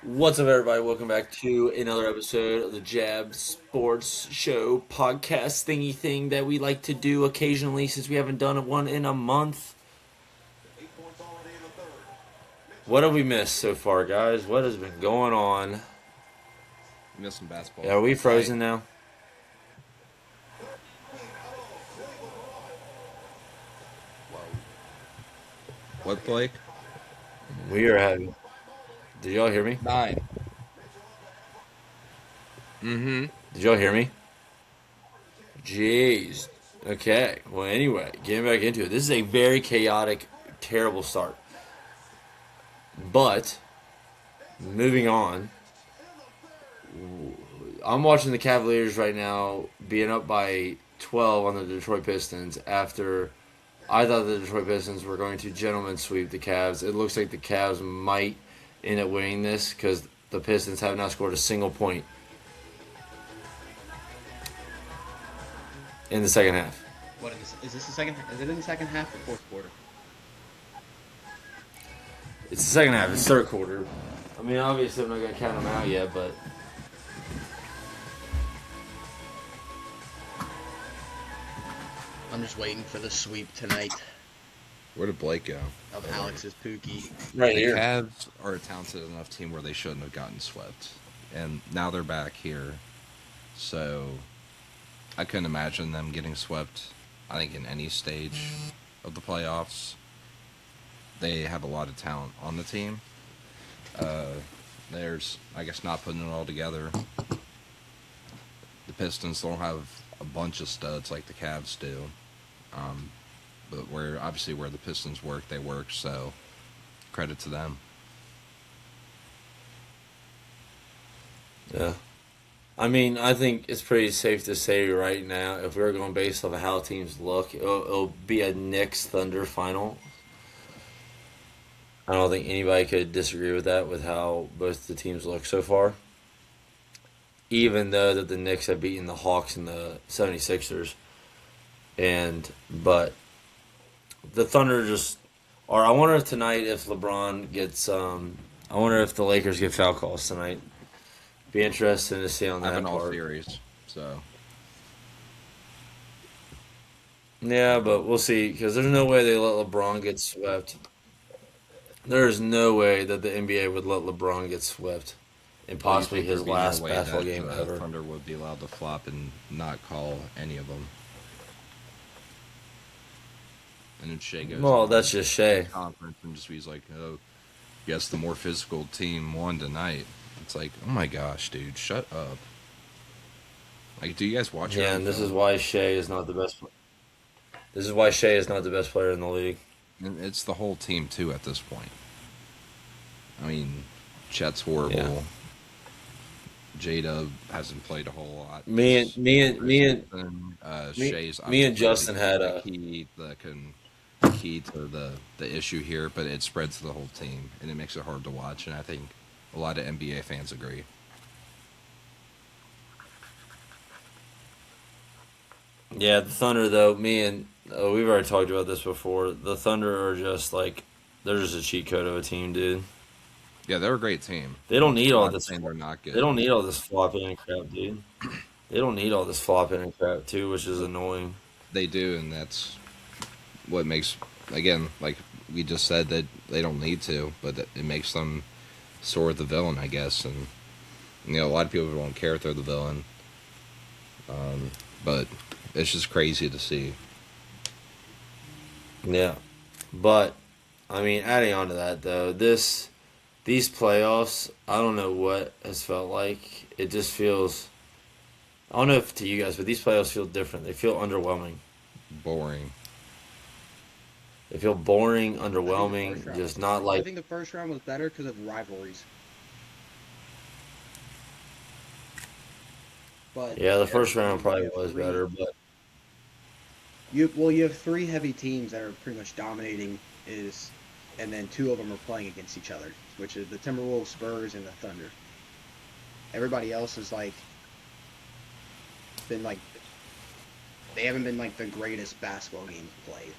What's up, everybody? Welcome back to another episode of the J.A.B Sports Show podcast thingy thing that we like to do occasionally since we haven't done one in a month. What have we missed so far, guys? What has been going on? Missing basketball. Are we frozen now? Whoa. What, Blake? We are having. Did y'all hear me? 9. Mm-hmm. Did y'all hear me? Jeez. Okay. Well, anyway, getting back into it. This is a very chaotic, terrible start. But, moving on. I'm watching the Cavaliers right now being up by 12 on the Detroit Pistons after I thought the Detroit Pistons were going to gentlemen sweep the Cavs. It looks like the Cavs might end up winning this because the Pistons have not scored a single point in the second half. Is this the second? Is it in the second half or fourth quarter? It's the second half. It's third quarter. I mean, obviously, I'm not going to count them out yet, but I'm just waiting for the sweep tonight Where did Blake go? of Alex's Pookie. right The here. Cavs are a talented enough team where they shouldn't have gotten swept. And now they're back here. So I couldn't imagine them getting swept, I think, in any stage of the playoffs. They have a lot of talent on the team. There's, I guess, not putting it all together. The Pistons don't have a bunch of studs like the Cavs do. But where the Pistons work, they work. So credit to them. Yeah. I mean, I think it's pretty safe to say right now, if we were going based off of how teams look, it'll be a Knicks Thunder final. I don't think anybody could disagree with that, with how both the teams look so far. Even though that the Knicks have beaten the Hawks and the 76ers. But the Thunder just are. I wonder if tonight, if LeBron gets, I wonder if the Lakers get foul calls tonight. Be interesting to see on I have that an all part. theories. So Yeah, but we'll see because there's no way they let LeBron get swept. There's no way that the NBA would let LeBron get swept in well, you possibly think his there'd be no last way basketball that game ever. Thunder would be allowed to flop and not call any of them. And then Shea goes Well, on that's just Shea. conference and just he's like, "Oh, guess the more physical team won tonight." It's like, oh my gosh, dude, shut up. Like, do you guys watch your Yeah, own and this is film? why Shea is not the best. This is why Shea is not the best player in the league. And it's the whole team too at this point. I mean, Chet's Yeah. horrible. J.A.B hasn't played a whole lot Me and me and this me and season. me, Shea's me and obviously Justin had the a key to the issue here, but it spreads to the whole team and it makes it hard to watch. And I think a lot of NBA fans agree. yeah. The Thunder though, me and we've already talked about this before. The Thunder are just like they're just a cheat code of a team, dude. Yeah, they're a great team. They don't need I'm all not this. saying they're not They good. don't need all this flopping and crap, dude. They don't need all this flopping and crap too, which is annoying. They do, and that's what makes, again, like we just said, that they don't need to, but it makes them sort of the villain, I guess. And a lot of people don't care if they're the villain, but it's just crazy to see. Yeah, but I mean, adding on to that though, these playoffs, I don't know what has felt like. It just feels. I don't know if to you guys, but these playoffs feel different. They feel underwhelming. Boring. They feel boring, I think the first underwhelming, round just was. not I like. think the first round was better because of rivalries. But Yeah, the first I round mean, probably was better, but you have three heavy teams that are pretty much dominating is, and then two of them are playing against each other, which is the Timberwolves, Spurs, and the Thunder. Everybody else is like been like they haven't been like the greatest basketball games played,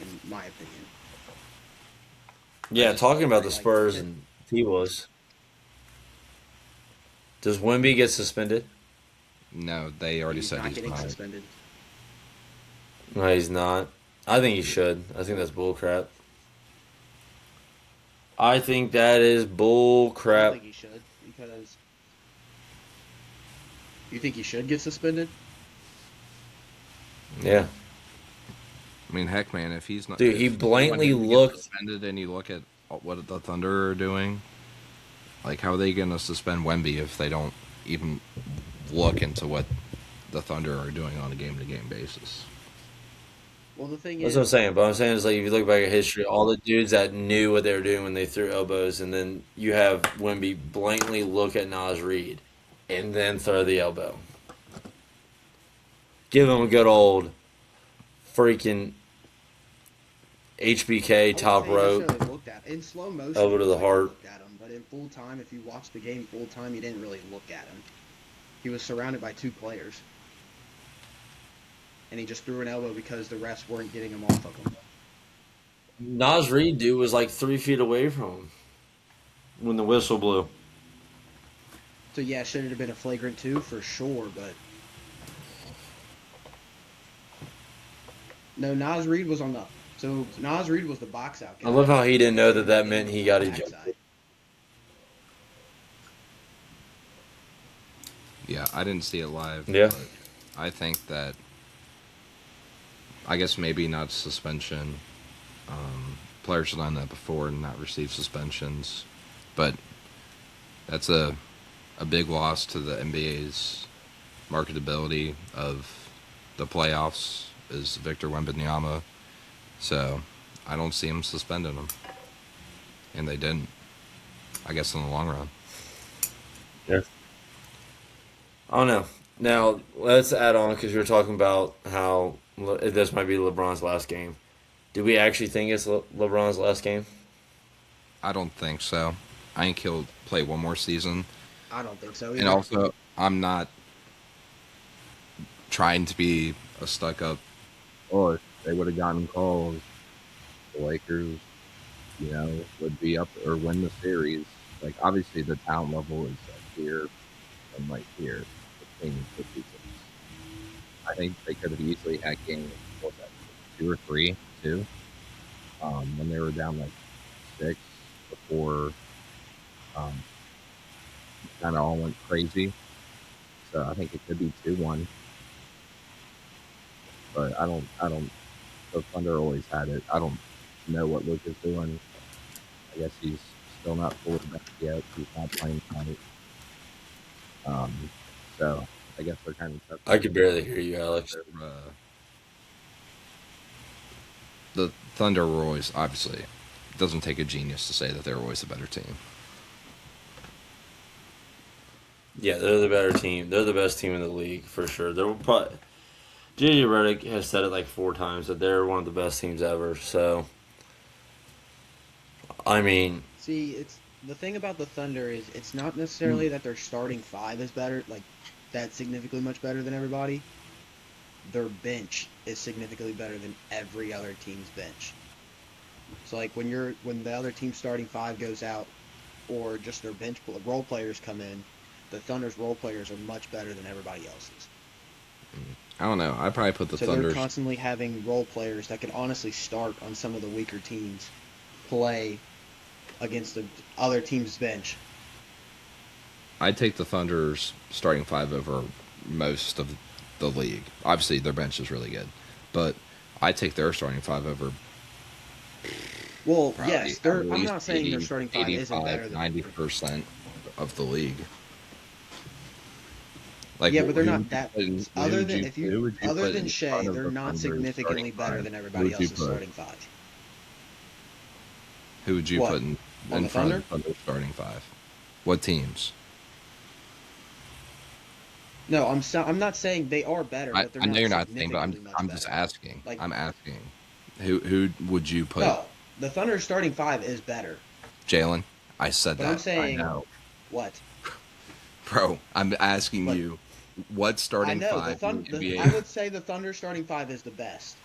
in my opinion. I yeah, just talking about the like Spurs and T was. Does Wemby get suspended? No, they already He's said not he's getting not. suspended. No, he's not. I think he should. I think that's bullcrap. I think that is bull I don't crap. think he should because you think he should get suspended. Yeah. I mean, heck, man, if he's not, Dude, if he they want blatantly him to get looked. suspended, and you look at what the Thunder are doing, like how are they going to suspend Wemby if they don't even look into what the Thunder are doing on a game-to-game basis? Well, the thing That's what I'm is, saying. But I'm saying is like if you look back at history, all the dudes that knew what they were doing when they threw elbows, and then you have Wemby blatantly look at Nas Reed, and then throw the elbow. Give him a good old freaking HBK I wouldn't top say he rope, necessarily looked at in slow motion. elbow It to looked the like he heart. looked at him, but in full time, if you watch the game full time, you didn't really look at him. He was surrounded by two players, and he just threw an elbow because the refs weren't getting him off of him. Nas Reed dude was like 3 feet away from him when the whistle blew. So yeah, should it have been a flagrant two for sure? But no, Nas Reed was on the. So Nas Reed was the box out guy. I love how he didn't know that And meant was he on got the ejected. backside. Yeah, I didn't see it live. Yeah. But I think that, I guess maybe not suspension. Players have done that before and not received suspensions, but that's a big loss to the NBA's marketability of the playoffs is Victor Wembanyama. So I don't see him suspending him, and they didn't. I guess in the long run. Yeah. I don't know. Now let's add on because we were talking about how this might be LeBron's last game. Do we actually think it's LeBron's last game? I don't think so. I think he'll play one more season. I don't think so. And Either. also, I'm not trying to be a stuck-up. Oh, if they would have gotten calls, the Lakers, would be up or win the series. Like, obviously, the talent level is here and like here between the two teams. I think they could have easily had games, what was that, 2 or 3, 2, when they were down like 6 before kind of all went crazy. So I think it could be 2-1. But I don't. The Thunder always had it. I don't know what Luke is doing. I guess he's still not fully back yet. He's not playing tonight. So I guess they're kind of tough. I could barely hear you, Alex. The Thunder were always, obviously, it doesn't take a genius to say that they're always a better team. Yeah, they're the better team. They're the best team in the league for sure. They're probably J.A.B. Redick has said it like 4 times that they're one of the best teams ever. So, I mean, See, it's the thing about the Thunder is it's not necessarily that their starting five is better, like that's significantly much better than everybody. Their bench is significantly better than every other team's bench. So like when the other team's starting five goes out, or just their bench role players come in, the Thunder's role players are much better than everybody else's. I don't know. I probably put the So Thunder. they're constantly having role players that can honestly start on some of the weaker teams, play against the other team's bench. I'd take the Thunder's starting 5 over most of the league. Obviously, their bench is really good, but I take their starting 5 over. Well, Probably yes, at I'm least not saying 80, their starting five isn't better than 90% of the league. Like, yeah, but they're who not would you that. put in- who Other would than you- if who you, would you other put than in Shea, front of they're the not Thunder's significantly starting better 5? than Who everybody would you else's put? starting five. Who would you What? put in On the front Thunder? of the Thunder's starting 5? What teams? No, I'm not saying they are better, but they're I know not you're not saying, but significantly much I'm better. just asking. Like I'm asking. Who would you put? no, the Thunder's starting five is better, Jalen? I said but that. I'm I saying know. what? Bro, I'm asking But you what I starting know the 5 in Thunder. the NBA. I would say the Thunder starting five is the best.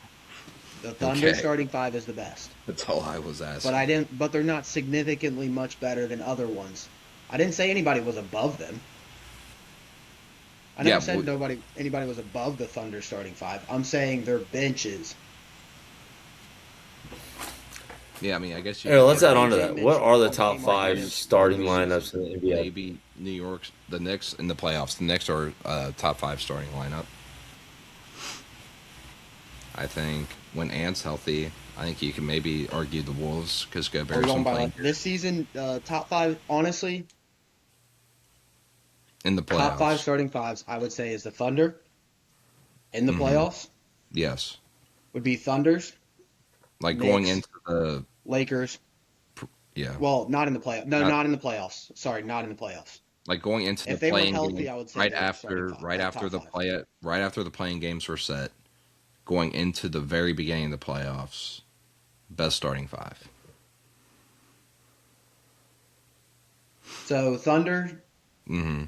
The Thunder Okay. starting five is the best. That's all I was asking. But I didn't. But they're not significantly much better than other ones. I didn't say anybody was above them. I Yeah, never said anybody was above the Thunder starting five. I'm saying their benches. yeah. I mean, I guess you Here, could let's put add on to AJ that. What are Mitchell the on a top team like five this. starting maybe lineups in the NBA? maybe New York's the Knicks in the playoffs. The Knicks are top five starting lineup. I think when Ant's healthy, I think you can maybe argue the Wolves because Are we Gobert's going been by playing like this season? Top five, honestly, in the top five playoffs. starting fives. I would say is the Thunder in the Hmm. playoffs. Yes, Would be Thunders, like going Knicks, into the Lakers. yeah, Well, not in the play. No, not not in the playoffs. Sorry, not in the playoffs. like going into the If they were playing healthy, game I would say they're starting five, top five. right after the playing games were set, going into the very beginning of the playoffs, best starting five. So Thunder, Hmm.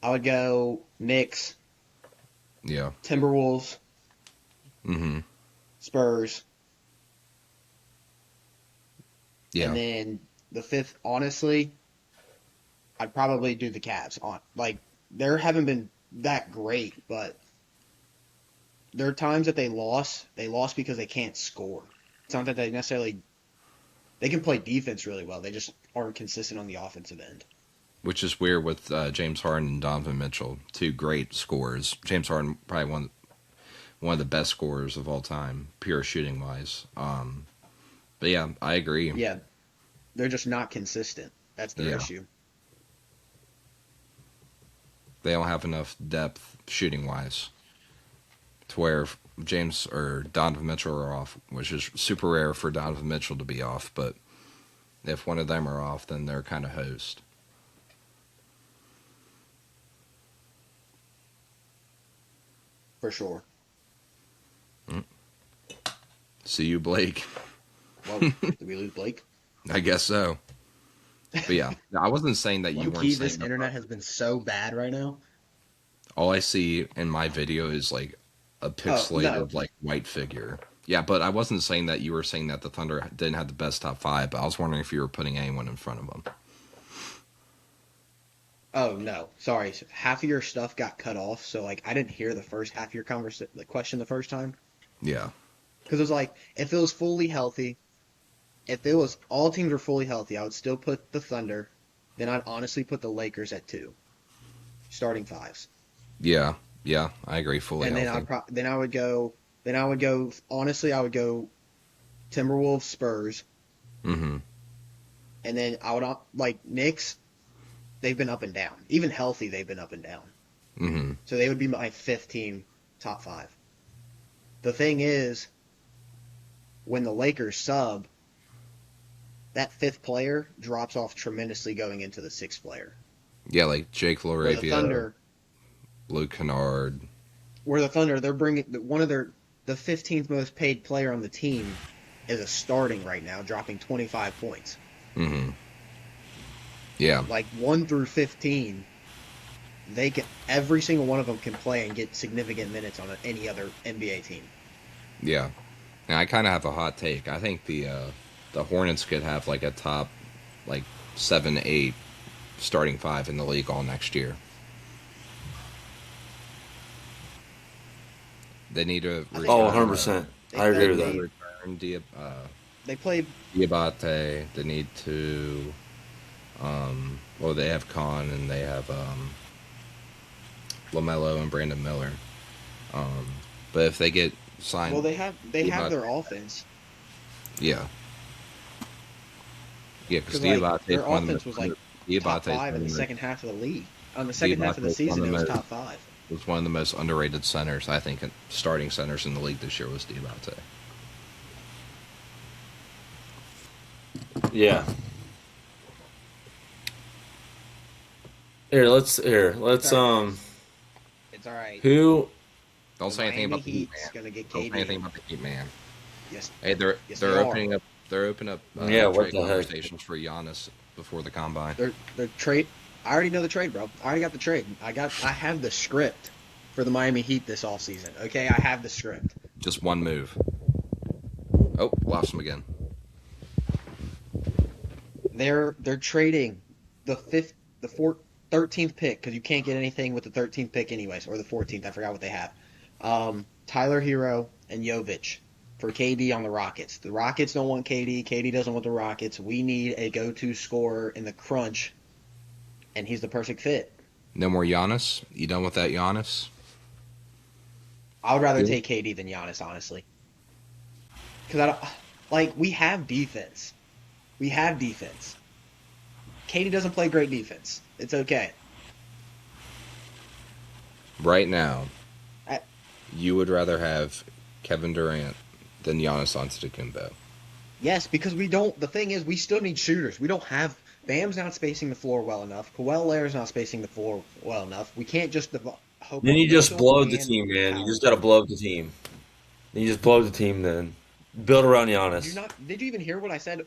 I would go Knicks, Yeah. Timberwolves, Hmm. Spurs, and Yeah. then the fifth. Honestly, I'd probably do the Cavs. On like they haven't been that great, but there are times that they lost. They lost because they can't score. It's not that they necessarily they can play defense really well. They just aren't consistent on the offensive end. Which is weird with James Harden and Donovan Mitchell, two great scorers. James Harden probably one of the best scorers of all time, pure shooting wise. But yeah, I agree. Yeah, they're just not consistent. That's their Yeah, issue. they don't have enough depth shooting wise to where if James or Donovan Mitchell are off, which is super rare for Donovan Mitchell to be off. But if one of them are off, then they're kind of hosed. For sure. See you, Blake. Well, did we lose Blake? I guess so. But yeah, I wasn't saying that you Low weren't key, this saying that. internet has been so bad right now. All I see in my video is like a Oh no. pixelated like white figure. Yeah, but I wasn't saying that you were saying that the Thunder didn't have the best top five. But I was wondering if you were putting anyone in front of them. Oh no. Sorry. Half of your stuff got cut off, so like I didn't hear the first half of your the question the first time. Yeah, Because it was like if it was fully healthy, if it was all teams were fully healthy, I would still put the Thunder. Then I'd honestly put the Lakers at two, starting fives. yeah, yeah. I agree. Fully And then healthy. I would go honestly I would go Timberwolves, Spurs, Mm-hmm. and then I would like Knicks. They've been up and down. Even healthy, they've been up and down. Mm-hmm. So they would be my fifth team, top five. The thing is, when the Lakers sub, that fifth player drops off tremendously going into the sixth player. Yeah, like Jake Where the Laravia, Thunder, Luke Kennard. they're bringing one of the 15th most paid player on the team is a starting right now, dropping 25 points. Mm-hmm. Yeah, Like 1 through 15, they can every single one of them can play and get significant minutes on any other NBA team. yeah. And I kind of have a hot take. I think the Hornets could have like a top like 7, 8 starting five in the league all next year. They need to I think Oh, they can. return. 100%. They I They agree could with need to that. be. return They play. Diabate. They need to. Well, they have Khan and they have Lamelo and Brandon Miller. Um, but if they get Well, signed, they have Diabate, their offense yeah, yeah, because because like Diabate is their one of the offense was like most. top Diabate is five one in of the the most. second half of the league. On the second half of Diabate the is one of season, the it was most. top five. Was one of the most underrated centers. I think starting centers in the league this year was Diabate. Yeah. Let's It's all right, guys. It's all right. who Don't The say anything Miami about the Heat, Heat's man. gonna get Don't say anything KB. about the Heat, man. Yes, Hey, they're yes, they they're are. opening up yeah, what trade the heck? conversations for Giannis before the combine. They're trade. I already know the trade, bro. I already got the trade. I have the script for the Miami Heat this offseason. Okay, I have the script. Just one move. Oh, lost him again. They're trading the fifth, the fourth. 13th pick, because you can't get anything with the 13th pick anyways, or the 14th. I forgot what they have. Tyler Hero and Jovic for KD on the Rockets. The Rockets don't want KD. KD doesn't want the Rockets. We need a go-to scorer in the crunch, and he's the perfect fit. No more Giannis. You done with that Giannis? I would rather Yeah. take KD than Giannis, honestly. Because I don't like we have defense. We have defense. KD doesn't play great defense. It's okay. Right now, I, you would rather have Kevin Durant than Giannis Antetokounmpo. yes, because we don't. The thing is, we still need shooters. We don't have. Bam's not spacing the floor well enough. Kawhi Leonard's not spacing the floor well enough. We can't just hope Then on you just Mitchell blow up the and team, man. You Powell. just got to blow up the team. Then you just blow up the team. Then build around Giannis. Did you even hear what I said?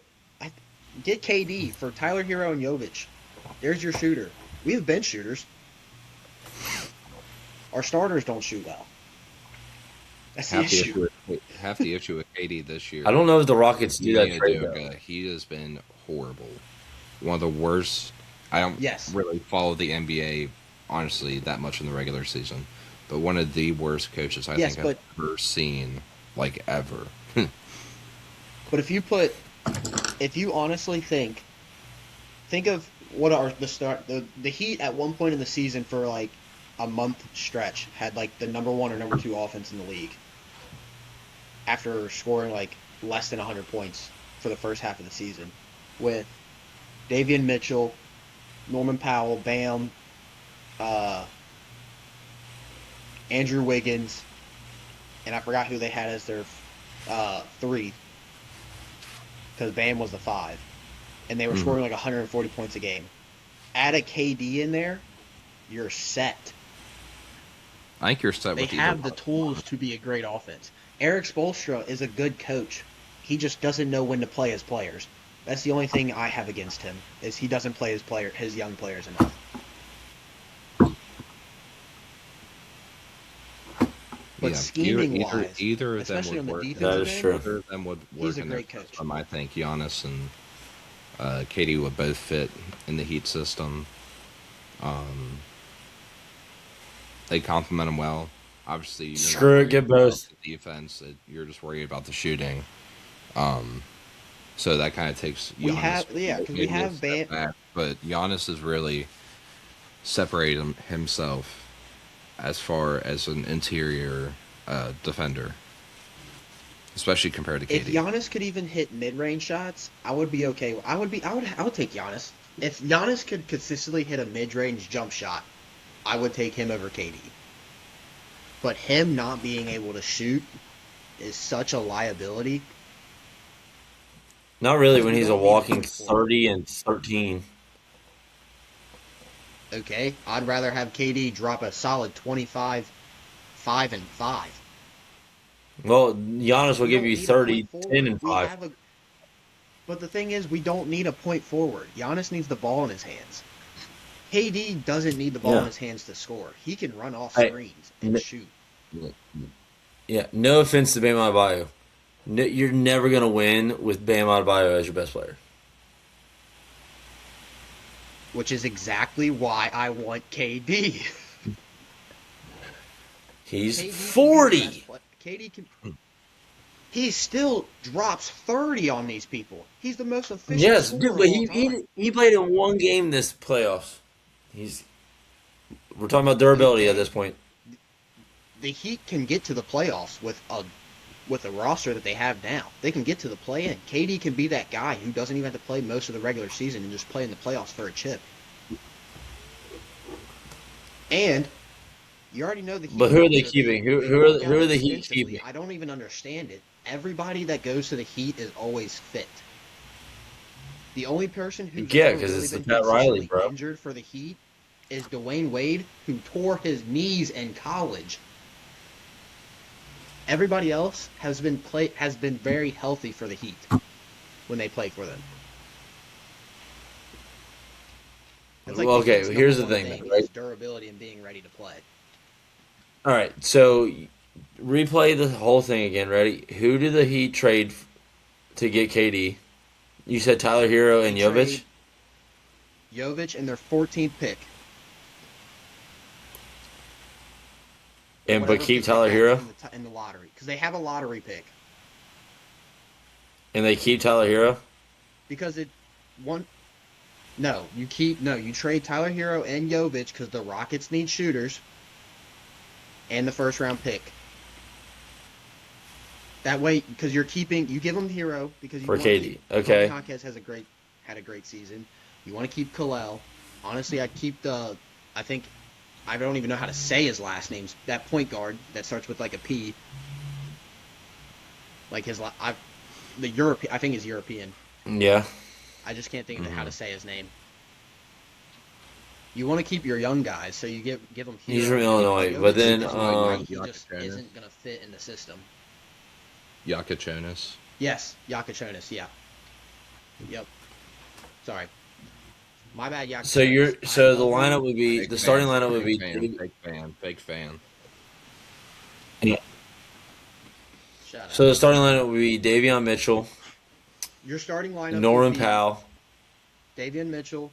Get KD for Tyler Hero and Jovic. There's your shooter. We have bench shooters. Our starters don't shoot well. That's the issue. Half the issue with KD this year. I don't know if the Rockets do that Ime trade though. Udoka, he has been horrible. One of the worst. I don't Yes. really follow the NBA honestly that much in the regular season, but one of the worst coaches I Yes, think I've ever seen, like ever. But if you honestly think of what are the Heat at one point in the season for like a month stretch had like the number 1 or number 2 offense in the league after scoring like less than 100 points for the first half of the season with Davion Mitchell, Norman Powell, Bam, Andrew Wiggins, and I forgot who they had as their 3 because Bam was the 5, and they were scoring like 140 points a game. Add a KD in there, you're set. I think you're set They with have either the tools to be a great offense. Eric Spoelstra is a good coach. He just doesn't know when to play his players. That's the only thing I have against him is he doesn't play his young players enough. But Yeah, scheming wise, either of them especially would on the work. defensive That is end, true. Either of them would work he's a in their great coach. system. I think Giannis and KD would both fit in the Heat system. They complement them well. Obviously, you're not Screw it, worried get about both. the defense. You're just worried about the shooting. So that kind of takes Giannis. because we maybe a have step Bam. back, but Giannis has really separated himself as far as an interior defender, especially compared to KD. If Giannis could even hit mid-range shots, I would be okay. I would take Giannis. If Giannis could consistently hit a mid-range jump shot, I would take him over KD. But him not being able to shoot is such a liability. Not really when he's a We don't need walking point forward. 30 and 13. Okay, I'd rather have KD drop a solid 25, 5 and 5. Well, Giannis will We give don't you need a 30, point 10, forward. and We 5. have but the thing is, we don't need a point forward. Giannis needs the ball in his hands. KD doesn't need the ball in Yeah. his hands to score. He can run off Hey, screens and shoot. Yeah, no offense to Bam Adebayo. No, you're never going to win with Bam Adebayo as your best player. Which is exactly why I want KD. He's KD can be the 40. best play- KD can. He still drops 30 on these people. He's the most efficient Yes, scorer dude, of but all time. he played in one game this playoffs. We're talking about durability at this point. The Heat can get to the playoffs with a roster that they have now. They can get to the play-in. KD can be that guy who doesn't even have to play most of the regular season and just play in the playoffs for a chip. And you already know the Heat. But who are they so keeping? they Who work are out the Heat extensively. keeping? I don't even understand it. Everybody that goes to the Heat is always fit. The only person who's Yeah, ever 'cause really it's the been Pat Riley, consistently bro. injured for the Heat is Dwayne Wade, who tore his knees in college. Everybody else has been very healthy for the Heat when they play for them. It's Well, the okay, Heat's here's number the one thing, thing right? is durability and being ready to play. All right, so replay the whole thing again. Ready? Who did the Heat trade to get KD? You said Tyler Hero and They Jovic. trade Jovic and their 14th pick. or But whatever keep pick they Tyler have Hero? in the lottery, because they have a lottery pick. And they keep Tyler Hero? Because it one no, you trade Tyler Hero and Jovic because the Rockets need shooters and the first round pick. That way, because you give them Hero because you For want to KD. keep. Okay. Tonkes had a great season. You want to keep Kalel. Honestly, I think I don't even know how to say his last name. That point guard that starts with like a P. Like I think he's European. Yeah. I just can't think of how to say his name. You want to keep your young guys, so you give them Hero. He's from Illinois, but then he just isn't gonna fit in the system. Yakachonis. Yes, Yakachonis. Yeah. Yep. Sorry. My bad, Yakachonis. so the lineup would be Fake the starting fan, lineup would be fake fan. Yeah. Shut up. So the starting lineup would be Davion Mitchell, Your starting lineup Norman would be Powell, Davion Mitchell,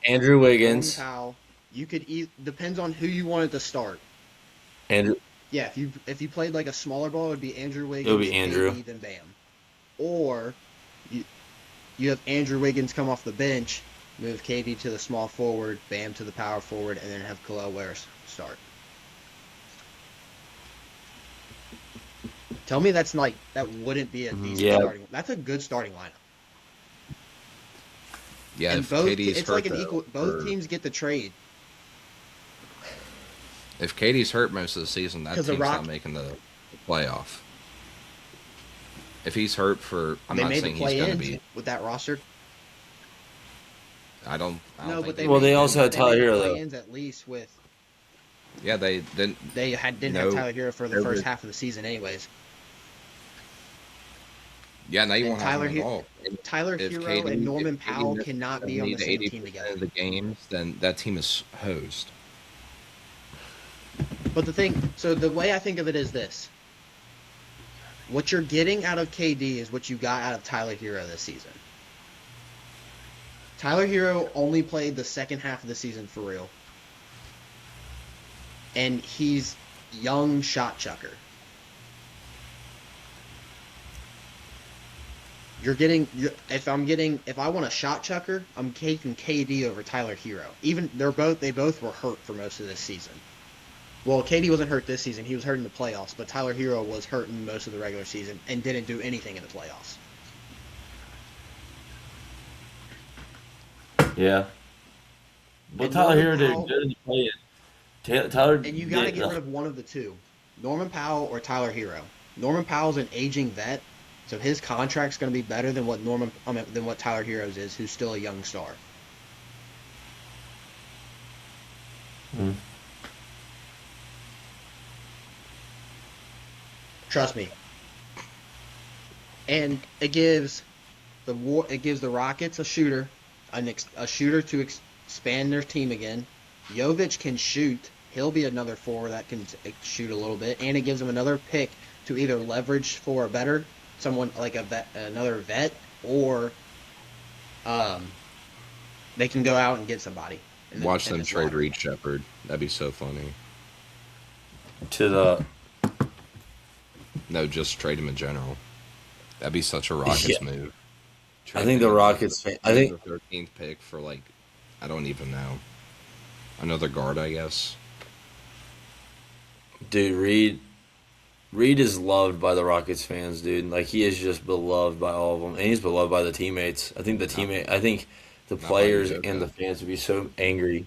Andrew Norman Wiggins, Powell. You could depends on who you wanted to start. Andrew. Yeah, if you played like a smaller ball, it would be Andrew Wiggins. It would be Andrew. KD, then Bam. Or you have Andrew Wiggins come off the bench, move KD to the small forward, Bam to the power forward, and then have Kalel Wares start. Tell me that wouldn't be a decent starting. That's a good starting lineup. Yeah, and if both KD's it's hurt, like an equal. Both teams get the trade. If KD's hurt most of the season, that team's not making the playoff. If he's hurt I'm not saying he's going to be with that roster. I don't think they also had Tyler Hero though. At least with. Yeah, they didn't. They didn't have Tyler Hero for the first half of the season, anyways. Yeah, now you won't have him at all. Tyler Hero and Norman Powell cannot be on the same team together. Of the games, then that team is hosed. But the way I think of it is this. What you're getting out of KD is what you got out of Tyler Hero this season. Tyler Hero only played the second half of the season for real. And he's young shot chucker. If I want a shot chucker, I'm taking KD over Tyler Hero. Even they both were hurt for most of this season. Well, KD wasn't hurt this season. He was hurt in the playoffs, but Tyler Hero was hurt in most of the regular season and didn't do anything in the playoffs. Yeah. But Tyler Hero did good in the play-in. Tyler, and you got to get rid of one of the two, Norman Powell or Tyler Hero. Norman Powell's an aging vet, so his contract's going to be better than what Tyler Hero's is, who's still a young star. Mm. Trust me. And it gives the Rockets a shooter to expand their team again. Jovic can shoot. He'll be another forward that can shoot a little bit, and it gives them another pick to either leverage for someone like another vet, or they can go out and get somebody. Watch them trade Reed Shepherd. That'd be so funny. No, just trade him in general. That'd be such a Rockets move. I think the Rockets. I think the 13th pick for I don't even know. Another guard, I guess. Dude, Reed is loved by the Rockets fans, dude. Like, he is just beloved by all of them, and he's beloved by the teammates. I think the players and the fans would be so angry.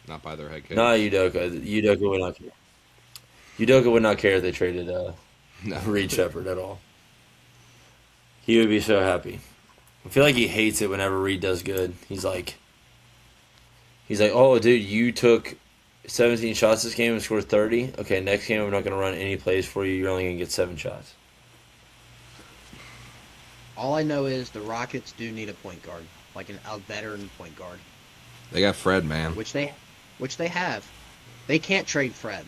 Not by their head coach. Nah, Udoka would not care. Udoka would not care if they traded Reed Shepherd at all. He would be so happy. I feel like he hates it whenever Reed does good. He's like, oh, dude, you took 17 shots this game and scored 30. Okay, next game I'm not going to run any plays for you. You're only going to get 7 shots. All I know is the Rockets do need a point guard, like a veteran point guard. They got Fred, man. Which they have. They can't trade Fred.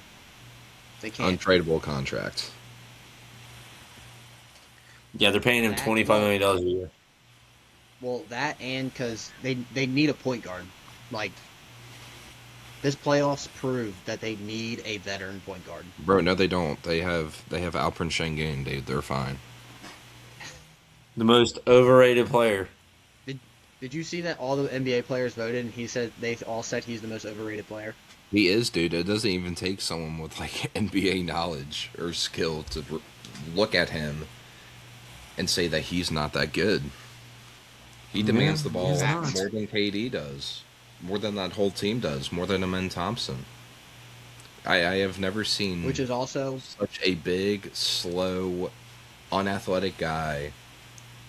They can't. Untradeable contract. Yeah, they're paying him $25 million a year. Well, that and because they need a point guard. Like, This playoffs proved that they need a veteran point guard. Bro, no, they don't. They have Alperen Sengun. They're fine. The most overrated player. Did you see that all the NBA players voted and he said they all said he's the most overrated player? He is, dude. It doesn't even take someone with like NBA knowledge or skill to look at him and say that he's not that good. He demands the ball he's more not. than KD does, more than that whole team does, more than Amen Thompson. I have never seen Which is also such a big, slow, unathletic guy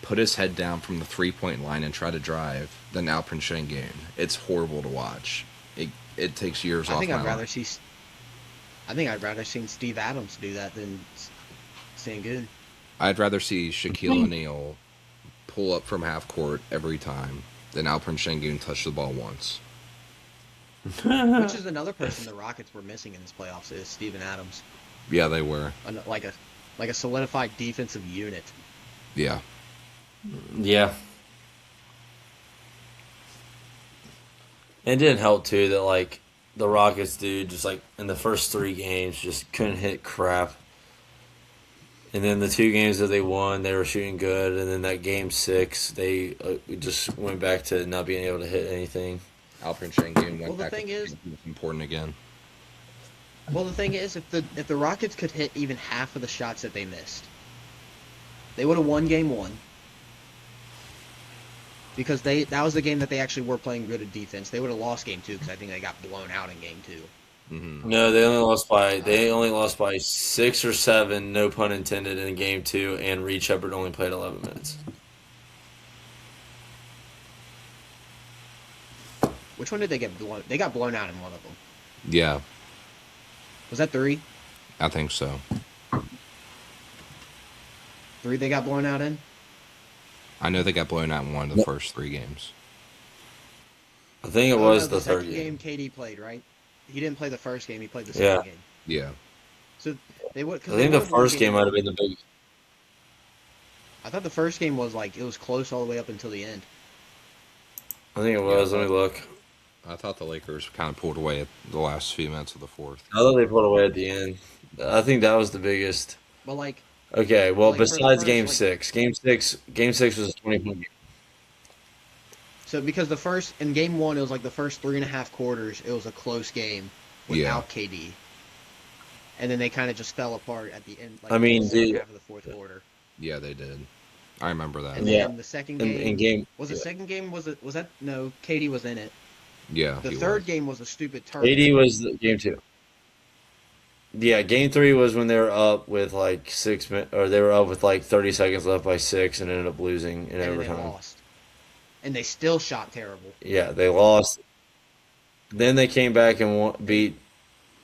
put his head down from the 3-point line and try to drive than Alperen Sengun. It's horrible to watch. It takes years I off think my I'd rather life. see I think I'd rather see Steve Adams do that than Sengun. I'd rather see Shaquille O'Neal pull up from half court every time than Alperen Sengun touch the ball once. Which is another person the Rockets were missing in this playoffs is Steven Adams. Yeah, they were. Like a solidified defensive unit. Yeah. Yeah. It didn't help too that like the Rockets dude just like in the first 3 games just couldn't hit crap. And then the 2 games that they won, they were shooting good. And then that game 6, they just went back to not being able to hit anything. Alperen Sengun went Well, the back thing to is- being important again. Well, the thing is, if the Rockets could hit even half of the shots that they missed, they would have won game 1. Because that was the game that they actually were playing good at defense. They would have lost game 2 because I think they got blown out in game 2. Mm-hmm. No, they only lost by 6 or 7, no pun intended, in game 2, and Reed Shepard only played 11 minutes. Which one did they get blown? They got blown out in one of them. Yeah, Was that 3? I think so. 3 they got blown out in? I know they got blown out in one of the first 3 games. I think it Oh, was no, the third second game. KD played, right? He didn't play the first game. He played the Yeah. second game. Yeah. So they would. I think the first game might have been the biggest. I thought the first game was like it was close all the way up until the end. I think it was. Let me look. I thought the Lakers kind of pulled away at the last few minutes of the fourth. I thought they pulled away at the end. I think that was the biggest. But like, Okay, well, Like, for the besides first, game like- 6, game six was a 20-point game. so because the first in game 1 it was like the first 3.5 quarters it was a close game without KD, and then they kind of just fell apart at the end. Like, I mean, the second dude- half of the fourth quarter. Yeah, they did. I remember that. And Yeah. then the second In, game in game, was the second game was that no KD was in it. Yeah. The he third was. game was a stupid turn. 80 was game 2. Yeah, game 3 was when they were up with like 6 minutes, or they were up with like 30 seconds left by 6, and ended up losing in and then they overtime. lost. And they still shot terrible. Yeah, they lost. Then they came back and beat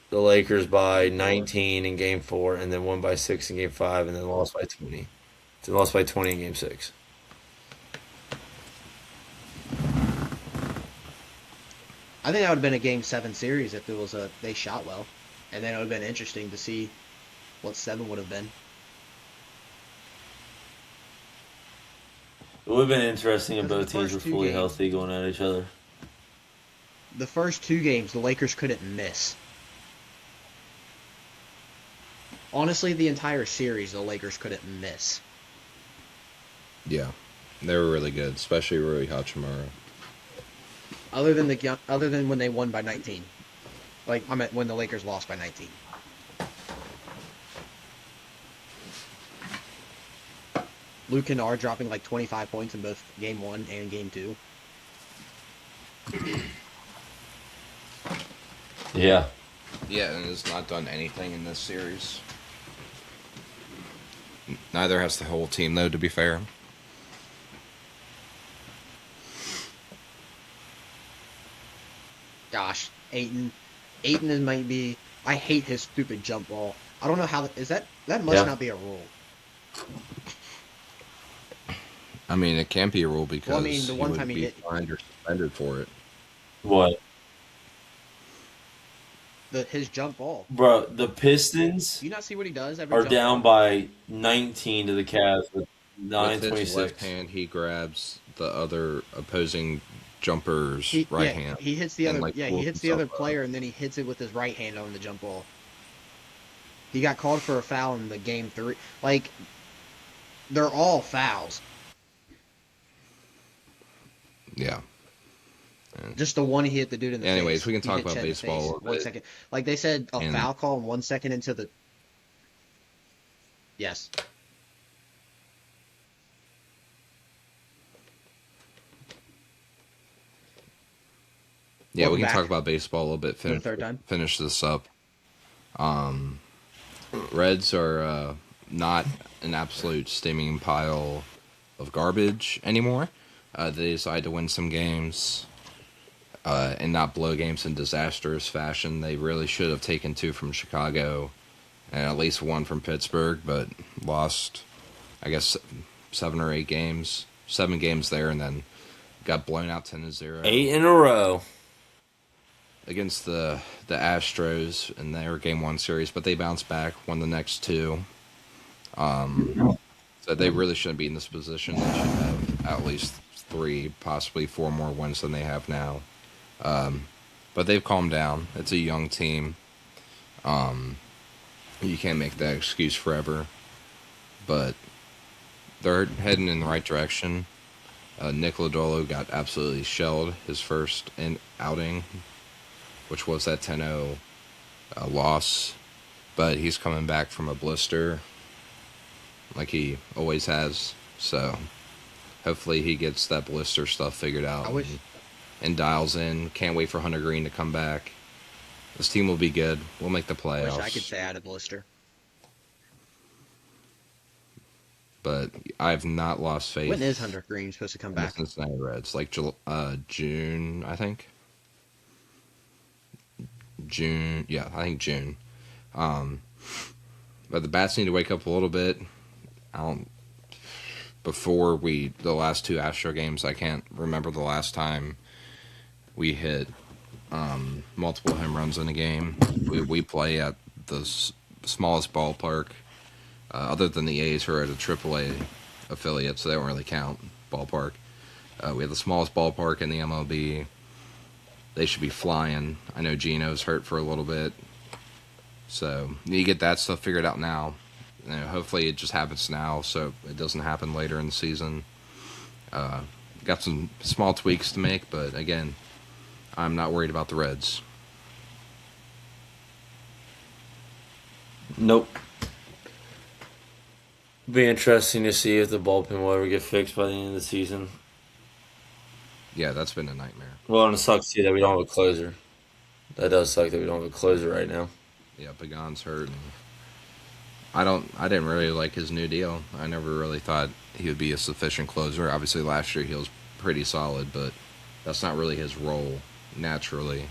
the Lakers by 19 in game 4, and then won by 6 in game 5, and then lost by 20. They lost by 20 in game 6. I think that would have been a game 7 series if it was they shot well, and then it would have been interesting to see what 7 would have been. It would have been interesting if Because both the teams were first 2 fully games- healthy going at each other. The first 2 games, the Lakers couldn't miss. Honestly, the entire series, the Lakers couldn't miss. Yeah. They were really good, especially Rui Hachimura. Other than when they won by 19. Like, I meant when the Lakers lost by 19. Luke Kennard dropping like 25 points in both game 1 and game 2. Yeah. Yeah, and has not done anything in this series. Neither has the whole team, though, to be fair. Gosh, Aiton is might be. I hate his stupid jump ball. I don't know how is that. That must Yeah. not be a rule. I mean, it can't be a rule because Well, I mean, the he one would time he be hit- fined or suspended for it. What? His jump ball. Bro, the Pistons Do you not see what he does every are jump down ball? by 19 to the Cavs with With his left 9:26. hand, he grabs the other opposing jumpers He right yeah hand he hits the and other like yeah he pulls hits the himself other up. player and then he hits it with his right hand on the jump ball. He got called for a foul in the game three. Like they're all fouls. Yeah. And Just the one he hit the dude in the anyways, face. we can He talk hit about Chet in the baseball a face little one bit. second. Like they said, a And foul call 1 second into the yes. yeah, we Welcome can talk back about baseball a little bit. for the third time. Finish this up. Um, Reds are not an absolute steaming pile of garbage anymore. They decided to win some games and not blow games in disastrous fashion. They really should have taken two from Chicago and at least one from Pittsburgh, but lost, I guess, 7 or 8 games, 7 games there, and then got blown out 10-0 8 in a row. against the Astros in their Game 1 series, but they bounced back, won the next two. So they really shouldn't be in this position. They should have at least 3, possibly 4 more wins than they have now. But they've calmed down. It's a young team. You can't make that excuse forever. But they're heading in the right direction. Nick Lodolo got absolutely shelled his first outing, which was that 10-0 loss. But he's coming back from a blister like he always has. So hopefully he gets that blister stuff figured out I wish and dials in. Can't wait for Hunter Green to come back. This team will be good. We'll make the I wish I could playoffs. say I had a blister. But I have not lost faith When is Hunter Green supposed to come in the back? Cincinnati Reds. Like June, I think. June, yeah, I think June. Um, but the bats need to wake up a little bit. I don't. Before the last two Astro games, I can't remember the last time we hit multiple home runs in a game. We play at the smallest ballpark, other than the A's, who are at a AAA affiliate, so they don't really count ballpark. We have the smallest ballpark in the MLB. They should be flying. I know Gino's hurt for a little bit, so you need to get that stuff figured out now. Hopefully it just happens now, so it doesn't happen later in the season. Got some small tweaks to make, but again, I'm not worried about the Reds. Nope. Be interesting to see if the bullpen will ever get fixed by the end of the season. Yeah, that's been a nightmare. Well, and it sucks too that we don't have a closer. That does suck that we don't have a closer right now. Yeah, Pagan's hurt. And I didn't really like his new deal. I never really thought he would be a sufficient closer. Obviously, last year he was pretty solid, but that's not really his role naturally.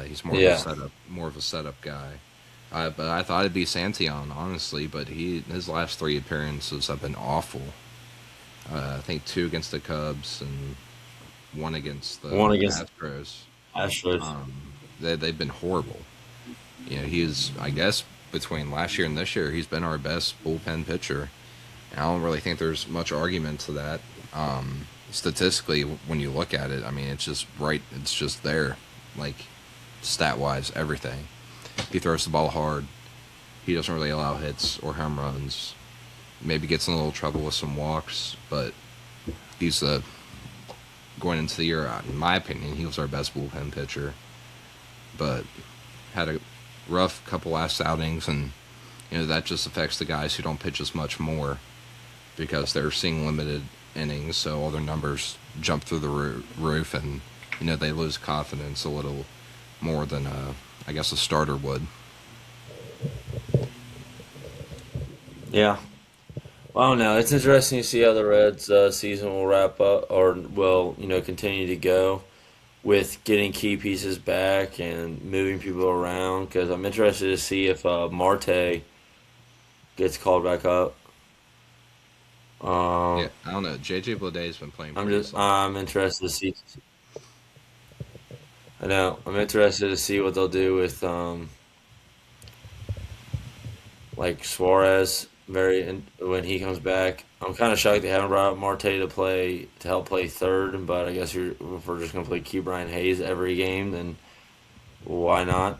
He's more of a setup guy. But I thought it'd be Santillan, honestly. But his last 3 appearances have been awful. I think 2 against the Cubs and 1 against the One against Astros. Astros. They've been horrible. He's, I guess, between last year and this year, he's been our best bullpen pitcher. And I don't really think there's much argument to that. Statistically, when you look at it, I mean, it's just right. It's just there, like stat-wise, everything. He throws the ball hard. He doesn't really allow hits or home runs. Maybe gets in a little trouble with some walks, but he's going into the year, in my opinion, he was our best bullpen pitcher. But had a rough couple last outings, and that just affects the guys who don't pitch as much more because they're seeing limited innings, so all their numbers jump through the roof, and they lose confidence a little more than I guess a starter would. Yeah. Well, I don't know. It's interesting to see how the Reds' season will wrap up, or will continue to go with getting key pieces back and moving people around. Because I'm interested to see if Marte gets called back up. Yeah, I don't know. J.J. Bleday's been playing pretty solid. I'm interested to see. I know. I'm interested to see what they'll do with like Suarez. And when he comes back, I'm kind of shocked they haven't brought up Marte to help play third. But I guess if we're just gonna play Key Brian Hayes every game, then why not?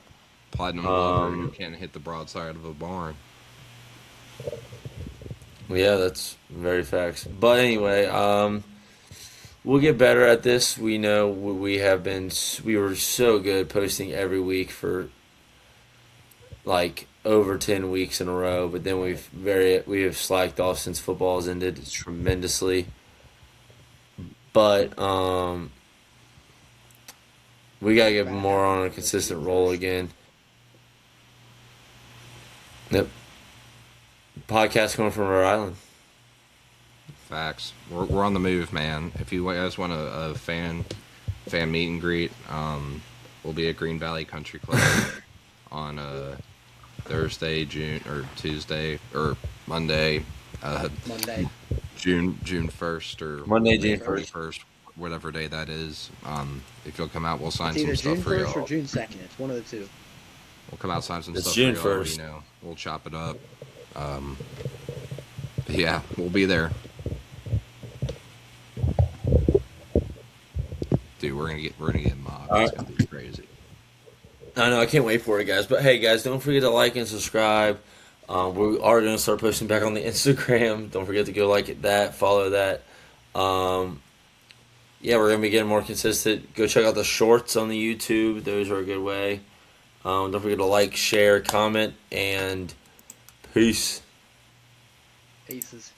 Platinum Glover who Um, can't hit the broadside of a barn. yeah, that's very facts. But anyway, we'll get better at this. We know we were so good posting every week for like over 10 weeks in a row, but then we have slacked off since football has ended tremendously. But we gotta get Bad more happened on a to June consistent roll 1st. again. Yep. Podcast coming from Rhode Island. Facts. We're on the move, man. If you guys want a fan meet and greet, we'll be at Green Valley Country Club on Thursday, June or Tuesday or Monday, Monday. June 1st or Monday, Monday June June 1st. 31st, whatever day that is. If you'll come out, we'll sign It's some either stuff June for 1st or y'all. June 2nd. It's one of the two. We'll come out, sign some It's stuff June for y'all. 1st. We'll chop it up. Yeah, we'll be there. Dude, we're gonna get mobbed. All It's right. gonna be crazy. I know, I can't wait for it, guys. But hey, guys, don't forget to like and subscribe. We are going to start posting back on the Instagram. Don't forget to go that, follow that. Um, yeah, we're going to be getting more consistent. Go check out the shorts on the YouTube. Those are a good way. Don't forget to like, share, comment, and peace. Aces.